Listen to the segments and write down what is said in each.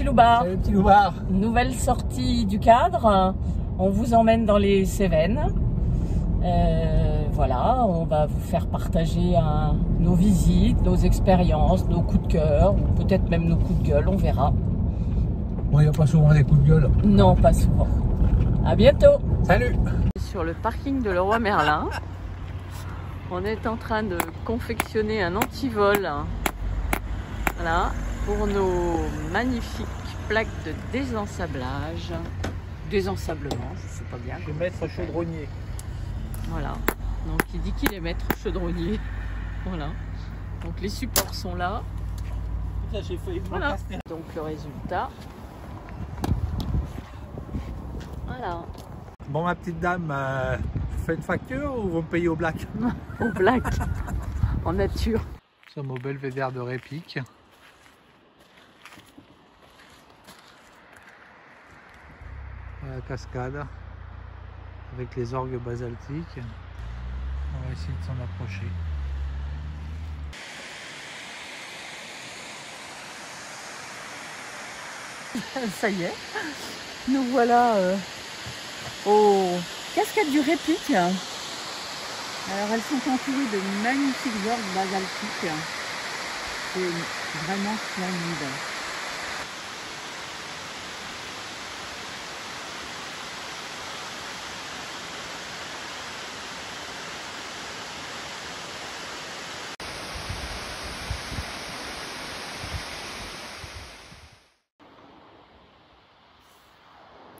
petit loupard. Salut petit loupard. Nouvelle sortie du cadre. On vous emmène dans les Cévennes. Voilà, on va vous faire partager nos visites, nos expériences, nos coups de cœur, ou peut-être même nos coups de gueule, on verra. Bon, il n'y a pas souvent des coups de gueule. Non, pas souvent. À bientôt. Salut. Sur le parking de Leroy Merlin, on est en train de confectionner un antivol. Voilà, pour nos magnifiques plaques de désensablage. Désensablement, je sais pas bien. Le maître chaudronnier. Voilà, donc il dit qu'il est maître chaudronnier. Voilà, donc les supports sont là. J'ai failli voilà, donc le résultat. Voilà. Bon, ma petite dame, vous faites une facture ou vous me payez au black? Au black, en nature. Nous sommes au belvédère de Répic. La cascade avec les orgues basaltiques. On va essayer de s'en approcher. Ça y est, nous voilà aux cascades du Répic. Alors elles sont entourées de magnifiques orgues basaltiques. C'est vraiment splendide.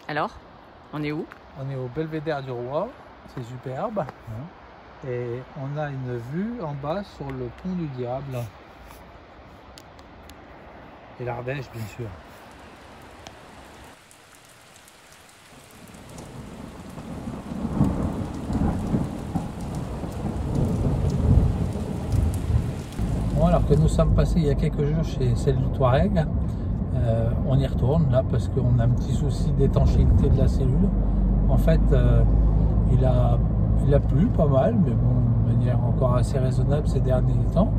Alors, on est où? On est au belvédère du Roi, c'est superbe. Et on a une vue en bas sur le pont du Diable. Et l'Ardèche, bien sûr. Bon, alors que nous sommes passés il y a quelques jours chez celle du Touareg, on y retourne là parce qu'on a un petit souci d'étanchéité de la cellule. En fait, il a plu pas mal, mais bon, de manière encore assez raisonnable ces derniers temps.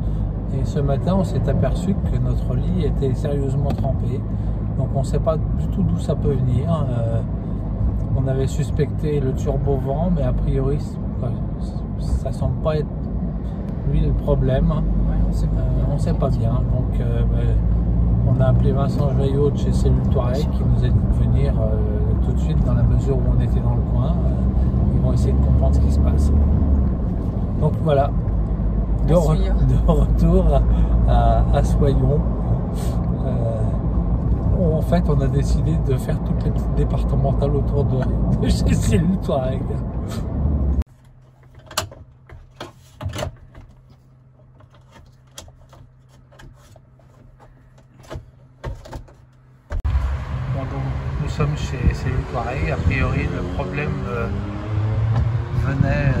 Et ce matin, on s'est aperçu que notre lit était sérieusement trempé. Donc on ne sait pas du tout d'où ça peut venir. On avait suspecté le turbo-vent, mais a priori, ça semble pas être lui le problème. Ouais, on ne sait pas bien. Donc on a appelé Vincent Joyot de chez Cellule Touareg qui nous a dit de venir tout de suite dans la mesure où on était dans le coin. Ils vont essayer de comprendre ce qui se passe. Donc voilà, de retour à Soyons. En fait, on a décidé de faire toutes les petites départementales autour de chez Cellule Touareg. Nous sommes chez Cellule Touareg. A priori, le problème venait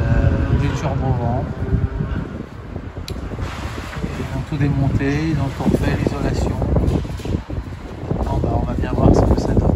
du turbo-vent. Ils ont tout démonté, ils ont tout fait l'isolation. Bon, bah, on va bien voir ce que ça donne.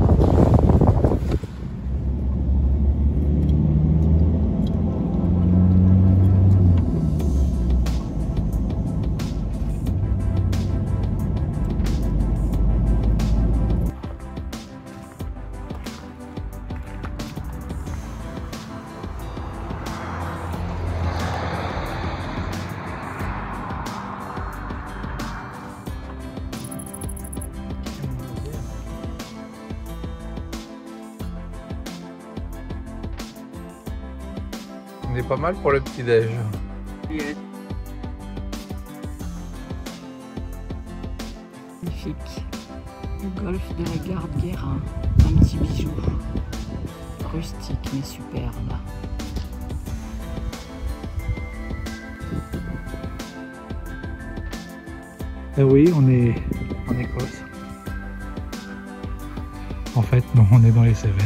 On est pas mal pour le petit-déj. Yes. Magnifique. Le golfe de la Garde-Guérin. Un petit bijou. Rustique mais superbe. Et oui, on est en Écosse. En fait, non, on est dans les Cévennes.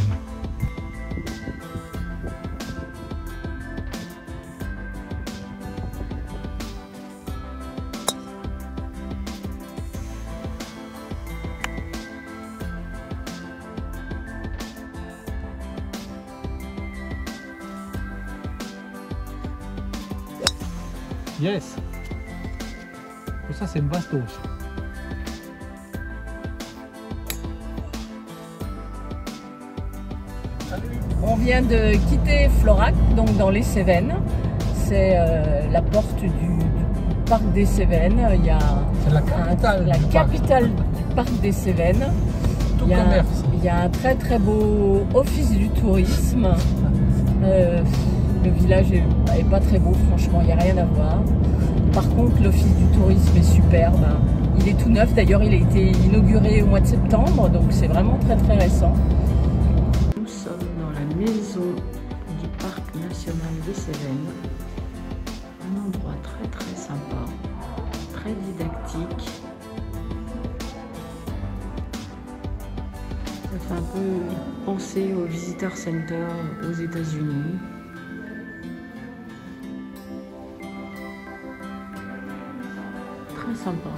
Yes. Ça c'est une bastos. On vient de quitter Florac, donc dans les Cévennes. C'est la porte du parc des Cévennes. C'est la capitale, du parc des Cévennes. Tout commerce. Il y a un très très beau office du tourisme. Le village est pas très beau, franchement, il n'y a rien à voir. Par contre, l'office du tourisme est superbe. Il est tout neuf, d'ailleurs il a été inauguré au mois de septembre, donc c'est vraiment très très récent. Nous sommes dans la maison du parc national des Cévennes. Un endroit très très sympa, très didactique. Ça fait un peu penser au Visitor Center aux États-Unis. Très sympa.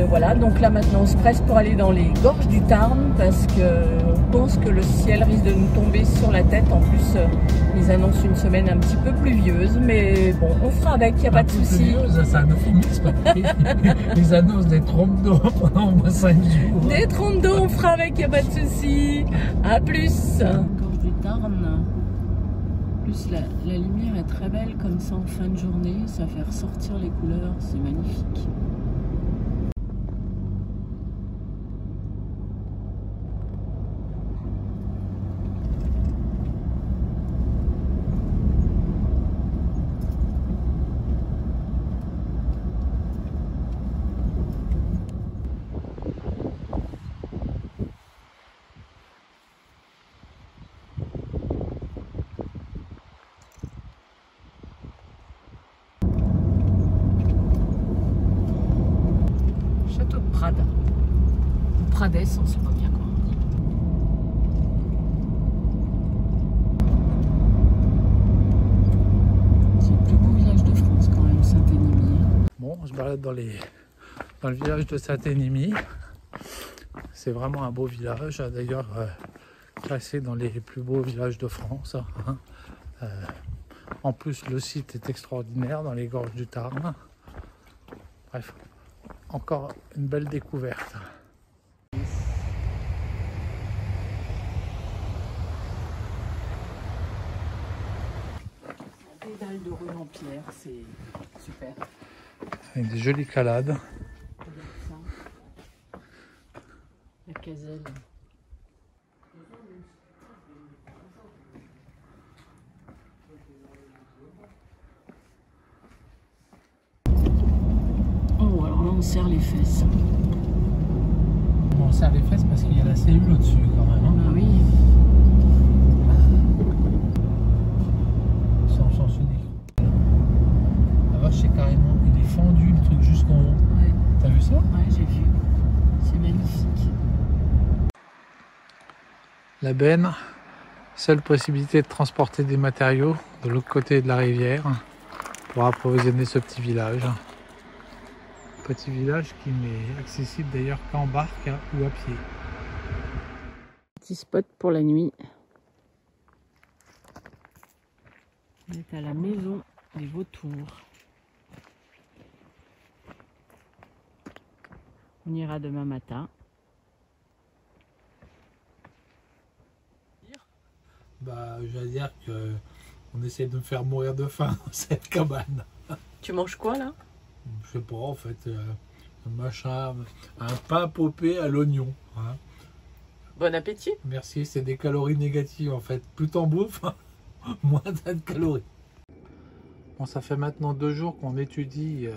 Voilà, donc là maintenant on se presse pour aller dans les gorges du Tarn parce qu'on pense que le ciel risque de nous tomber sur la tête. En plus, ils annoncent une semaine un petit peu pluvieuse, mais bon, on fera avec, il n'y a pas de souci. C'est un euphémisme. Ils annoncent des trompes d'eau pendant au moins 5 jours. Des trompes d'eau, on fera avec, il n'y a pas de souci. À plus. Gorge du Tarn. En plus, la lumière est très belle comme ça en fin de journée, ça fait ressortir les couleurs, c'est magnifique. Prades. Ou Prades, on ne sait pas bien comment on dit. C'est le plus beau village de France quand même, Saint-Énimie. Bon, on se balade dans le village de Saint-Énimie. C'est vraiment un beau village, d'ailleurs classé dans les plus beaux villages de France. En plus, le site est extraordinaire dans les gorges du Tarn. Bref, encore une belle découverte. Des dalles de rue en pierre, c'est super. Avec des jolies calades. La caselle. Oh, alors là on serre les fesses. On serre les fesses parce qu'il y a la cellule au-dessus quand même. Hein. Ah oui. C'est en sens unique. La vache, c'est carrément, il est fendu le truc jusqu'en haut. Ouais. T'as vu ça? Ouais, j'ai vu. C'est magnifique. La benne, seule possibilité de transporter des matériaux de l'autre côté de la rivière pour approvisionner ce petit village. Petit village qui n'est accessible d'ailleurs qu'en barque ou à pied. Petit spot pour la nuit. On est à la maison des vautours. On ira demain matin. Bah, j'allais dire que on essaie de me faire mourir de faim dans cette cabane. Tu manges quoi là? Je sais pas, en fait, un machin, un pain popé à l'oignon. Hein. Bon appétit. Merci, c'est des calories négatives en fait. Plus t'en bouffes, moins t'as de calories. Bon, ça fait maintenant 2 jours qu'on étudie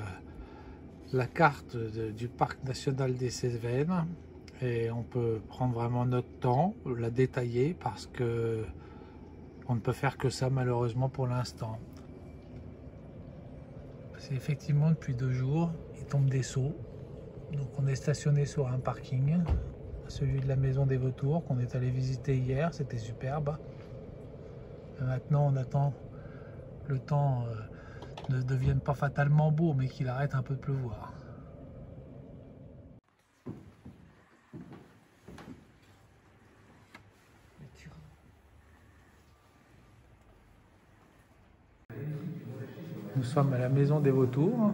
la carte du parc national des Cévennes et on peut prendre vraiment notre temps, la détailler parce que on ne peut faire que ça malheureusement pour l'instant. C'est effectivement depuis 2 jours, il tombe des seaux. Donc on est stationné sur un parking, celui de la maison des vautours qu'on est allé visiter hier, c'était superbe. Et maintenant on attend le temps ne devienne pas fatalement beau, mais qu'il arrête un peu de pleuvoir. Nous sommes à la maison des vautours.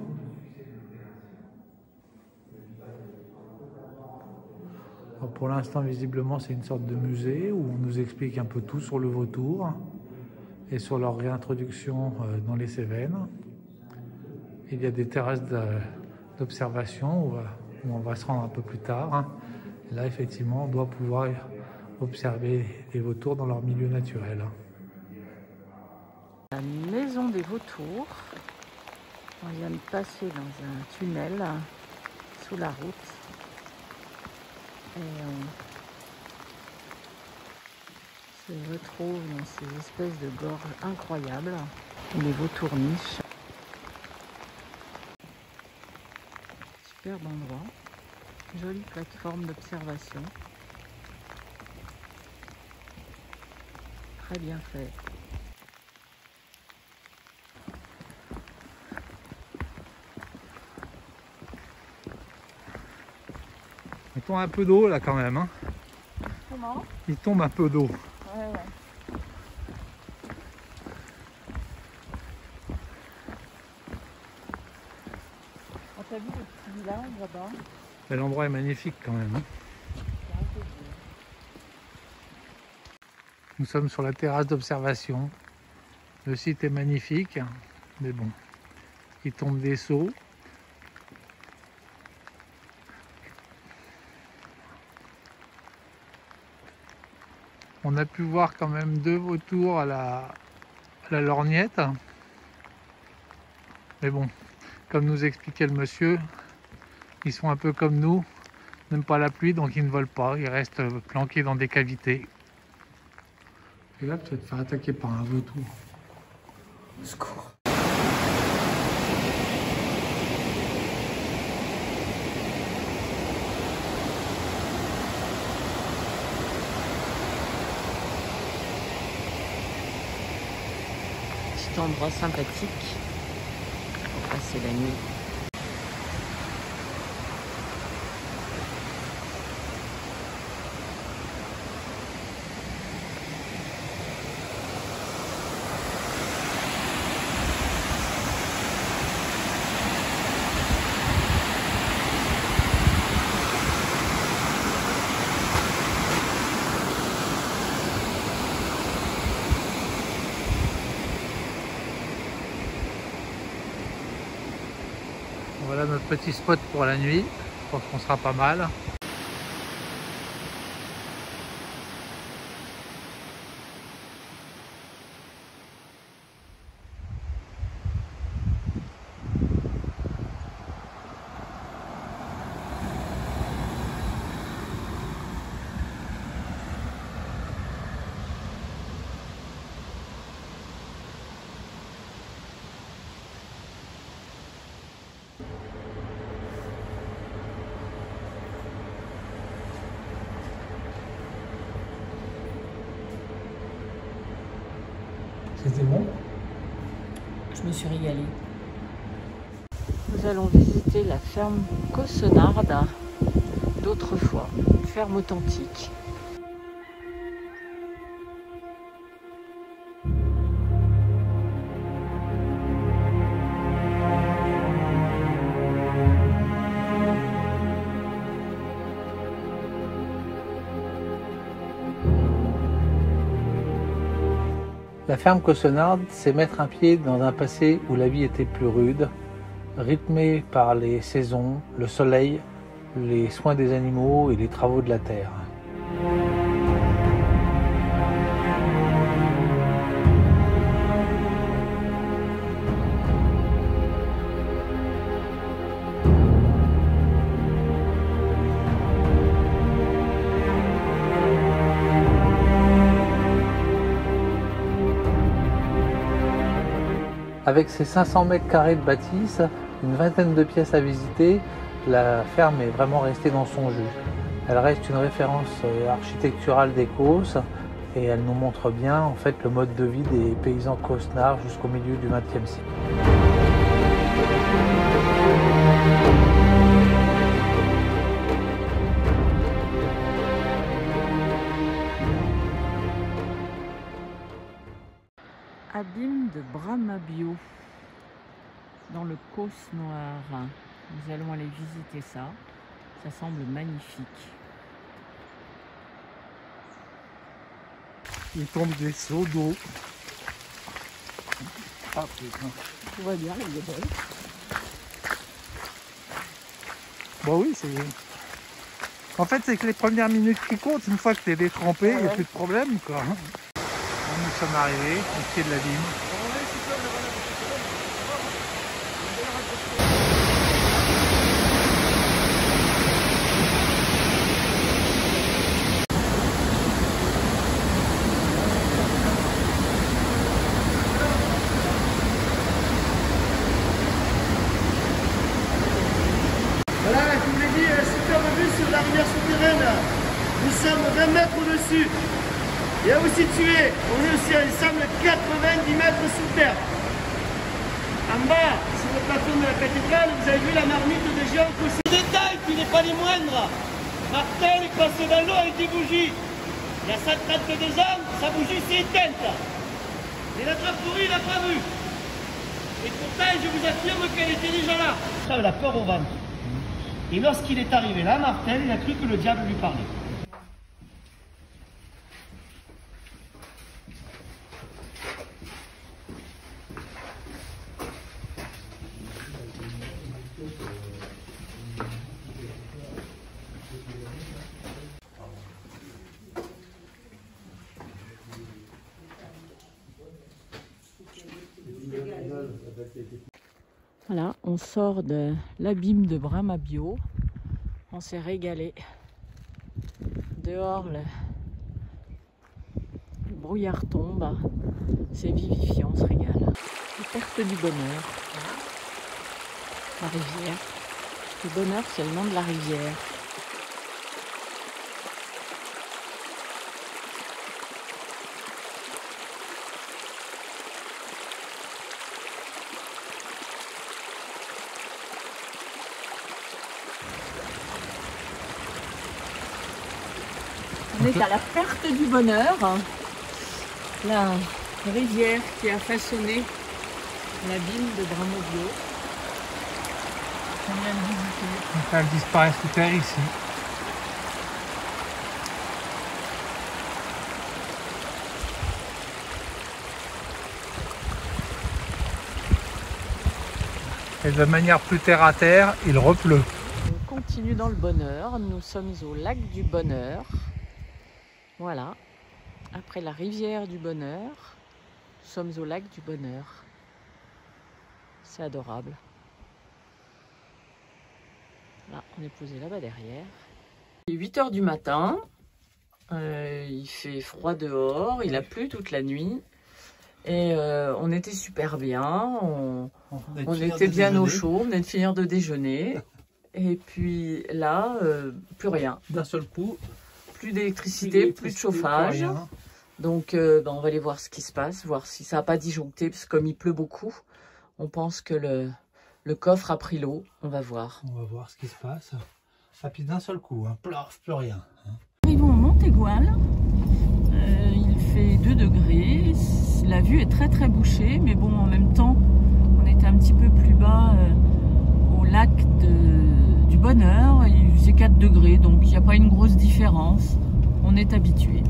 pour l'instant, visiblement, c'est une sorte de musée où on nous explique un peu tout sur le vautour et sur leur réintroduction dans les Cévennes. Il y a des terrasses d'observation où on va se rendre un peu plus tard. Et là, effectivement, on doit pouvoir observer les vautours dans leur milieu naturel. La maison des vautours. On vient de passer dans un tunnel sous la route. Et on se retrouve dans ces espèces de gorges incroyables où les vautours nichent. Superbe endroit, jolie plateforme d'observation, très bien fait. Il tombe un peu d'eau là quand même. Hein. Comment? Il tombe un peu d'eau. Ouais. On t'a vu le petit village là-bas? L'endroit est magnifique quand même. Hein. Nous sommes sur la terrasse d'observation. Le site est magnifique, mais bon, il tombe des seaux. On a pu voir quand même 2 vautours à la lorgnette. Mais bon, comme nous expliquait le monsieur, ils sont un peu comme nous, n'aiment pas la pluie, donc ils ne volent pas, ils restent planqués dans des cavités. Et là, tu vas te faire attaquer par un vautour. Au secours. Petit endroit sympathique pour passer la nuit. Voilà notre petit spot pour la nuit. Je pense qu'on sera pas mal. C'était bon? Je me suis régalée. Nous allons visiter la ferme Cossenard d'autrefois, une ferme authentique. La ferme Cossenard, c'est mettre un pied dans un passé où la vie était plus rude, rythmée par les saisons, le soleil, les soins des animaux et les travaux de la terre. Avec ses 500 mètres carrés de bâtisse, une vingtaine de pièces à visiter, la ferme est vraiment restée dans son jus. Elle reste une référence architecturale d'Écosse et elle nous montre bien en fait le mode de vie des paysans cossenards jusqu'au milieu du XXe siècle. Abîme de Bramabio dans le Causse Noir. Nous allons aller visiter ça. Ça semble magnifique. Il tombe des seaux d'eau. Ah putain. Tout va bien, il est belle. Bon oui, c'est... En fait, c'est que les premières minutes qui comptent, une fois que tu es détrempé, il n'y a plus de problème, quoi. Nous sommes arrivés au pied de la vigne. Voilà, je vous l'ai dit, super vue sur la rivière souterraine. Nous sommes 20 mètres au-dessus. Et à vous situer, on est aussi à ensemble 90 mètres sous terre. En bas, sur le plateau de la cathédrale, vous avez vu la marmite de géants couchés. Le détail qui n'est pas les moindres. Martin est passé dans l'eau avec des bougies. Il y a 132 ans, sa bougie s'est éteinte. Et la draperie, il n'a pas vu. Et pourtant, je vous affirme qu'elle était déjà là. Il avait la peur au ventre. Et lorsqu'il est arrivé là, Martin, il a cru que le diable lui parlait. Voilà, on sort de l'abîme de Bramabio. On s'est régalé. Dehors, le brouillard tombe. C'est vivifiant, on se régale. La perte du bonheur. La rivière. Le bonheur, c'est le nom de la rivière. On est à la perte du bonheur, la rivière qui a façonné l'abîme de Bramabio. On vient de visiter. Donc elle disparaît sous terre ici. Et de manière plus terre à terre, il repleut. On continue dans le bonheur, nous sommes au lac du bonheur. Voilà, après la rivière du bonheur, nous sommes au lac du bonheur. C'est adorable. Là, on est posé là-bas derrière. Il est 8 h du matin, il fait froid dehors, il a plu toute la nuit. Et on était super bien, on était bien au chaud, on venait de finir de déjeuner. Et puis là, plus rien. D'un seul coup. Plus d'électricité, plus de chauffage. Donc on va aller voir ce qui se passe, voir si ça n'a pas disjoncté, parce que comme il pleut beaucoup, on pense que le coffre a pris l'eau. On va voir. On va voir ce qui se passe. Et puis d'un seul coup, hein, plus rien. Hein. Arrivons au Montégoal. Il fait 2 degrés. La vue est très très bouchée, mais bon, en même temps, on était un petit peu plus bas au lac du Bonheur. Il faisait 4 degrés, donc il n'y a pas une grosse différence. On est habitué.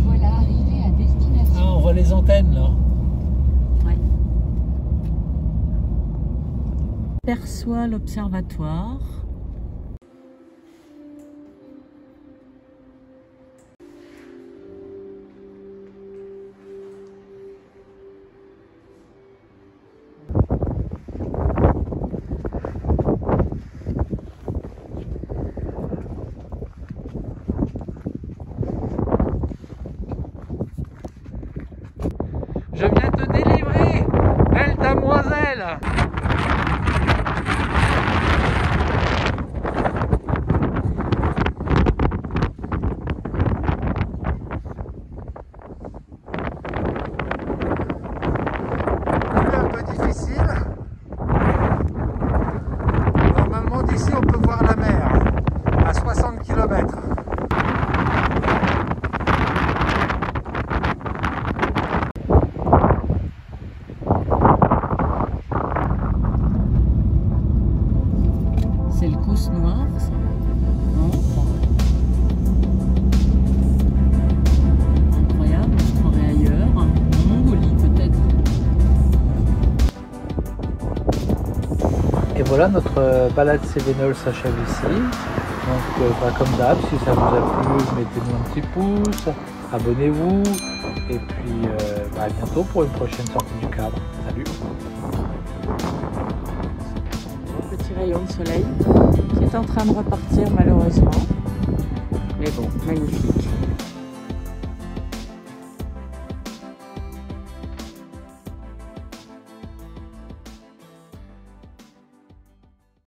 Voilà arrivé à destination. Ah, on voit les antennes là. Ouais. Perçoit l'observatoire. Je viens te délivrer, belle demoiselle. Un peu difficile. Normalement d'ici on peut voir la mer à 60 km. voilà, notre balade Cévenol s'achève ici. Donc comme d'hab, si ça vous a plu, mettez-nous un petit pouce, abonnez-vous et puis à bientôt pour une prochaine sortie du cadre. Salut. Petit rayon de soleil qui est en train de repartir malheureusement, mais bon, magnifique.